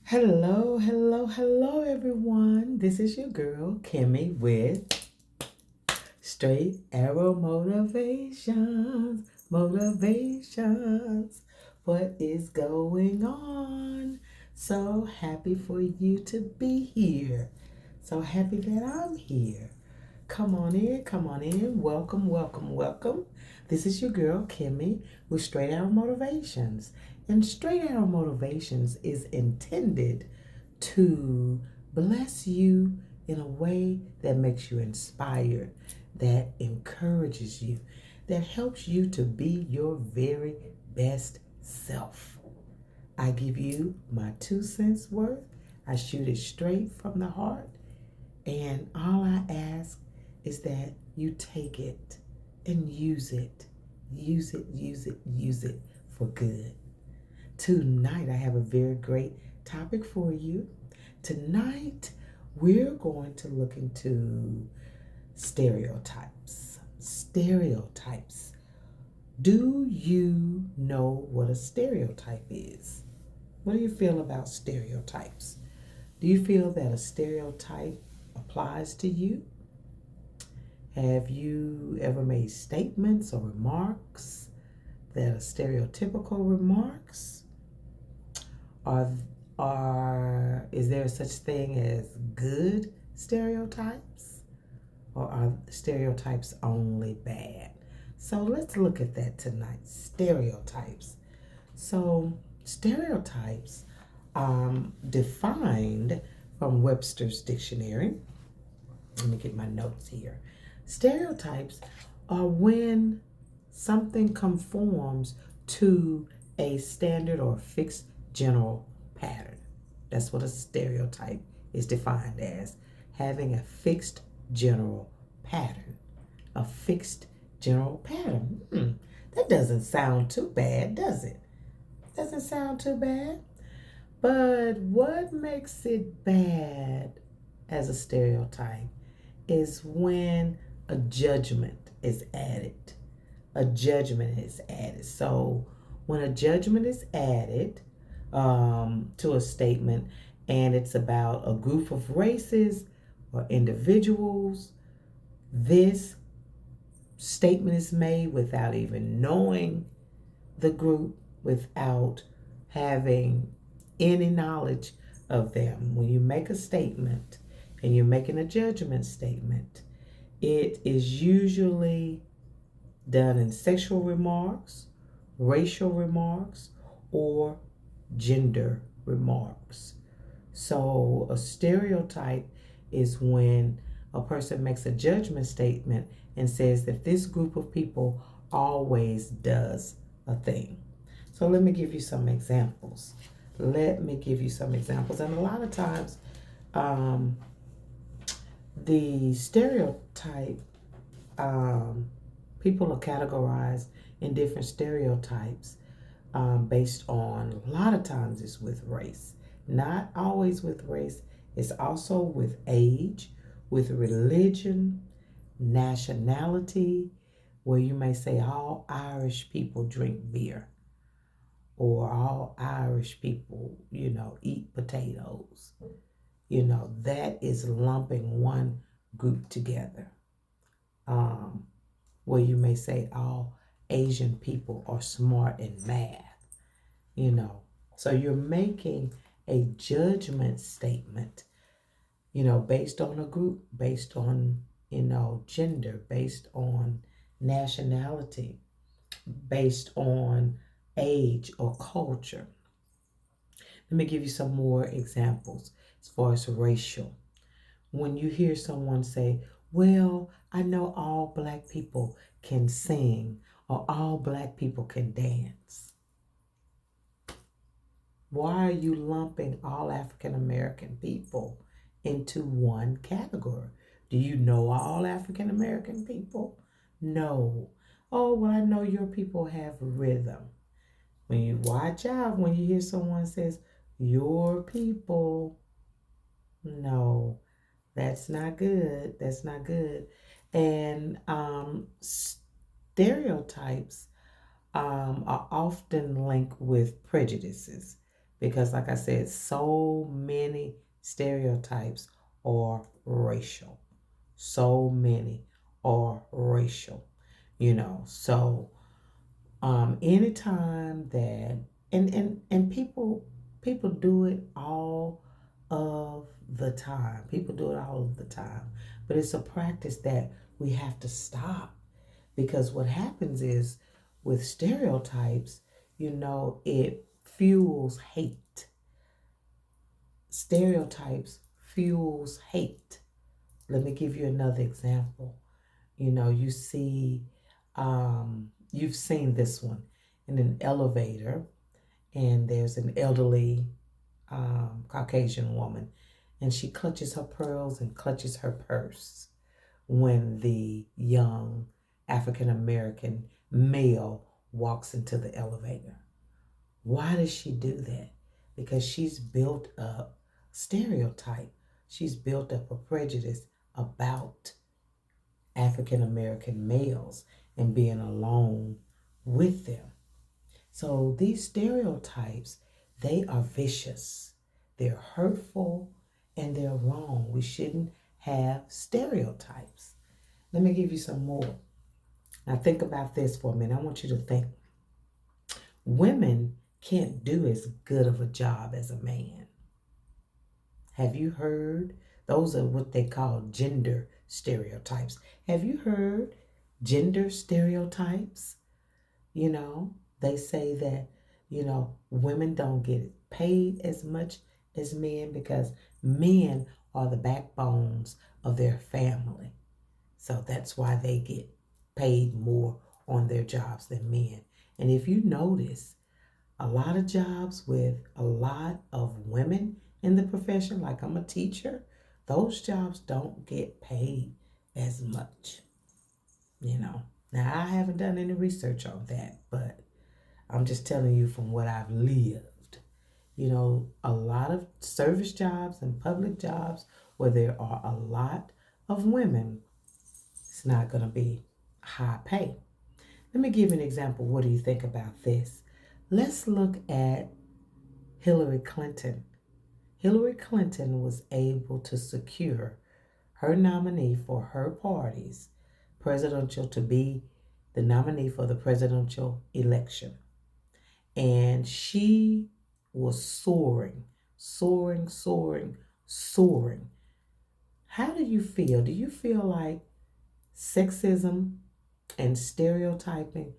Hello, hello, hello, everyone. This is your girl, Kimmie, with Straight Arrow Motivations. Motivations. What is going on? So happy for you to be here. So happy that I'm here. Come on in, come on in. Welcome, welcome, welcome. This is your girl, Kimmie, with Straight Arrow Motivations. And Straight Arrow Motivations is intended to bless you in a way that makes you inspired, that encourages you, that helps you to be your very best self. I give you my 2 cents worth. I shoot it straight from the heart. And all I ask is that you take it and use it. Use it, use it, use it for good. Tonight, I have a very great topic for you. Tonight, we're going to look into stereotypes. Stereotypes. Do you know what a stereotype is? What do you feel about stereotypes? Do you feel that a stereotype applies to you? Have you ever made statements or remarks that are stereotypical remarks? Is there such thing as good stereotypes? Or are stereotypes only bad? So let's look at that tonight. Stereotypes. So stereotypes, defined from Webster's dictionary. Let me get my notes here. Stereotypes are when something conforms to a standard or fixed general pattern. That's what a stereotype is defined as, having a fixed general pattern. A fixed general pattern. That doesn't sound too bad, does it? Doesn't sound too bad. But what makes it bad as a stereotype is when a judgment is added. A judgment is added. So when a judgment is added to a statement and it's about a group of races or individuals, this statement is made without even knowing the group, without having any knowledge of them. When you make a statement and you're making a judgment statement, it is usually done in sexual remarks, racial remarks, or gender remarks. So a stereotype is when a person makes a judgment statement and says that this group of people always does a thing. So let me give you some examples. And a lot of times, the stereotype, people are categorized in different stereotypes based on, a lot of times it's with race. Not always with race, it's also with age, with religion, nationality, where you may say all Irish people drink beer, or all Irish people, eat potatoes. That is lumping one group together. Where you may say all Asian people are smart in math, So you're making a judgment statement, based on a group, based on, gender, based on nationality, based on age or culture. Let me give you some more examples as far as racial. When you hear someone say, well, I know all black people can sing or all black people can dance. Why are you lumping all African American people into one category? Do you know all African American people? No. Oh, well, I know your people have rhythm. When you watch out, when you hear someone says, your people, no, that's not good. That's not good. And stereotypes are often linked with prejudices. because, like I said, so many stereotypes are racial. So many are racial, So, anytime that and people do it all of the time. People do it all of the time, but it's a practice that we have to stop, because what happens is with stereotypes, it fuels hate. Stereotypes fuels hate. Let me give you another example. You see, you've seen this one in an elevator, and there's an elderly Caucasian woman, and she clutches her pearls and clutches her purse when the young African American male walks into the elevator. Why does she do that? Because she's built up stereotype. She's built up a prejudice about African American males and being alone with them. So these stereotypes, they are vicious, they're hurtful, and they're wrong. We shouldn't have stereotypes. Let me give you some more. Now think about this for a minute. I want you to think. Women can't do as good of a job as a man. Have you heard? Those are what they call gender stereotypes. Have you heard gender stereotypes? They say that, women don't get paid as much as men because men are the backbones of their family. So that's why they get paid more on their jobs than men. And if you notice, a lot of jobs with a lot of women in the profession, like I'm a teacher, those jobs don't get paid as much, Now, I haven't done any research on that, but I'm just telling you from what I've lived. A lot of service jobs and public jobs where there are a lot of women, it's not going to be high pay. Let me give you an example. What do you think about this? Let's look at Hillary Clinton. Hillary Clinton was able to secure her nominee for her party's presidential to be the nominee for the presidential election. And she was soaring, soaring, soaring, soaring. How do you feel? Do you feel like sexism and stereotyping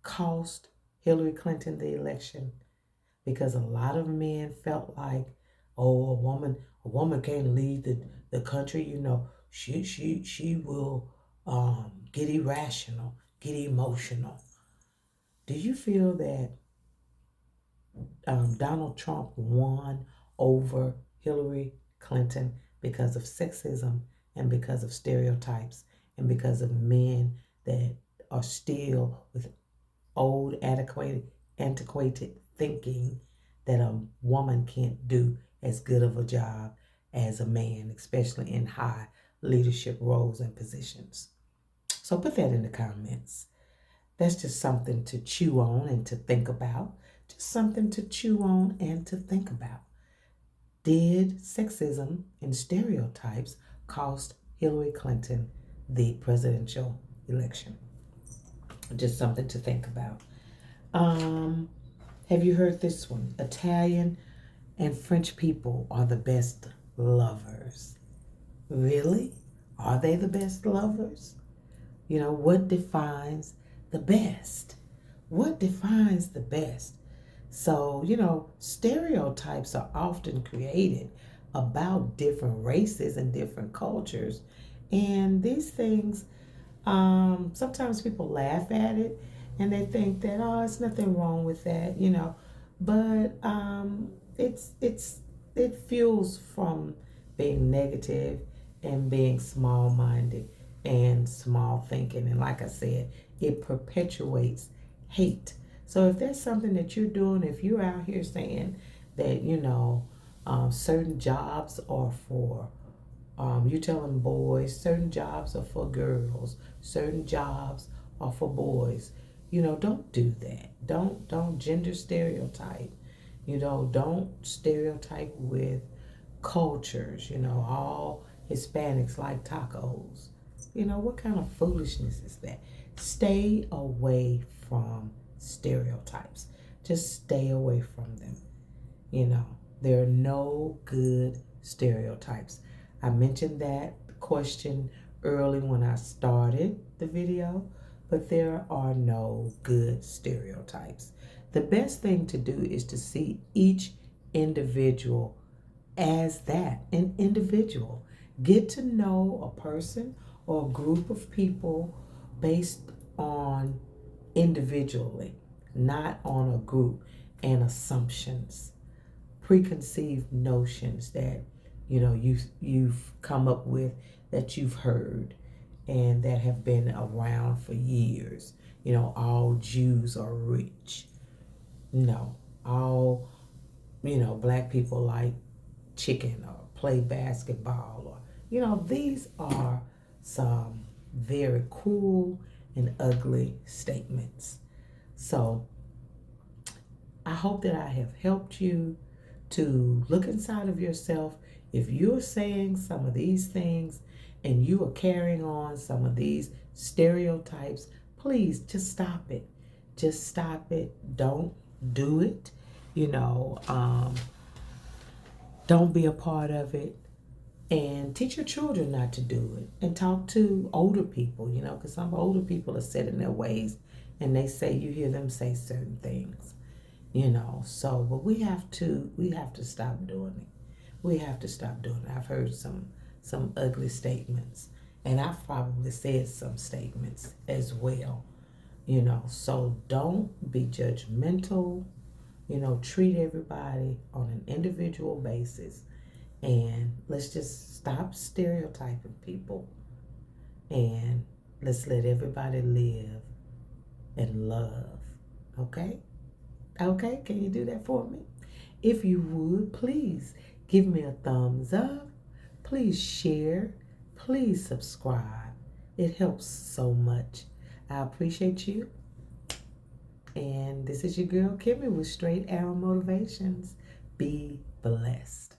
cost Hillary Clinton the election? Because a lot of men felt like, oh, a woman can't lead the country, she will get irrational, get emotional. Do you feel that Donald Trump won over Hillary Clinton because of sexism and because of stereotypes and because of men that are still with old, antiquated thinking that a woman can't do as good of a job as a man, especially in high leadership roles and positions? So put that in the comments. That's just something to chew on and to think about. Just something to chew on and to think about. Did sexism and stereotypes cost Hillary Clinton the presidential election? Just something to think about. Have you heard this one? Italian and French people are the best lovers. Really? Are they the best lovers? What defines the best? What defines the best? So, stereotypes are often created about different races and different cultures. And these things, sometimes people laugh at it and they think that, oh, it's nothing wrong with that, But it fuels from being negative and being small-minded and small thinking. And like I said, it perpetuates hate. So if there's something that you're doing, if you're out here saying that, certain jobs are for, you're telling boys, certain jobs are for girls, certain jobs are for boys, don't do that. Don't gender stereotype. You know, don't stereotype with cultures. You know, all Hispanics like tacos. You know, what kind of foolishness is that? Stay away from stereotypes. Just stay away from them. You know, there are no good stereotypes. I mentioned that question early when I started the video, but there are no good stereotypes. The best thing to do is to see each individual as that, an individual. Get to know a person or a group of people based on individually, not on a group and assumptions, preconceived notions that you've come up with, that you've heard and that have been around for years. You know, all Jews are rich. No, all black people like chicken or play basketball, or these are some very cool and ugly statements. So I hope that I have helped you to look inside of yourself. If you're saying some of these things and you are carrying on some of these stereotypes, please just stop it. Just stop it. Don't do it. Don't be a part of it. And teach your children not to do it. And talk to older people, because some older people are set in their ways and they say, you hear them say certain things. But we have to stop doing it. We have to stop doing it. I've heard some ugly statements, and I've probably said some statements as well. So don't be judgmental. Treat everybody on an individual basis, and let's just stop stereotyping people, and let's let everybody live and love. Okay? Okay, can you do that for me? If you would, please give me a thumbs up. Please share. Please subscribe. It helps so much. I appreciate you. And this is your girl, Kimmie, with Straight Arrow Motivations. Be blessed.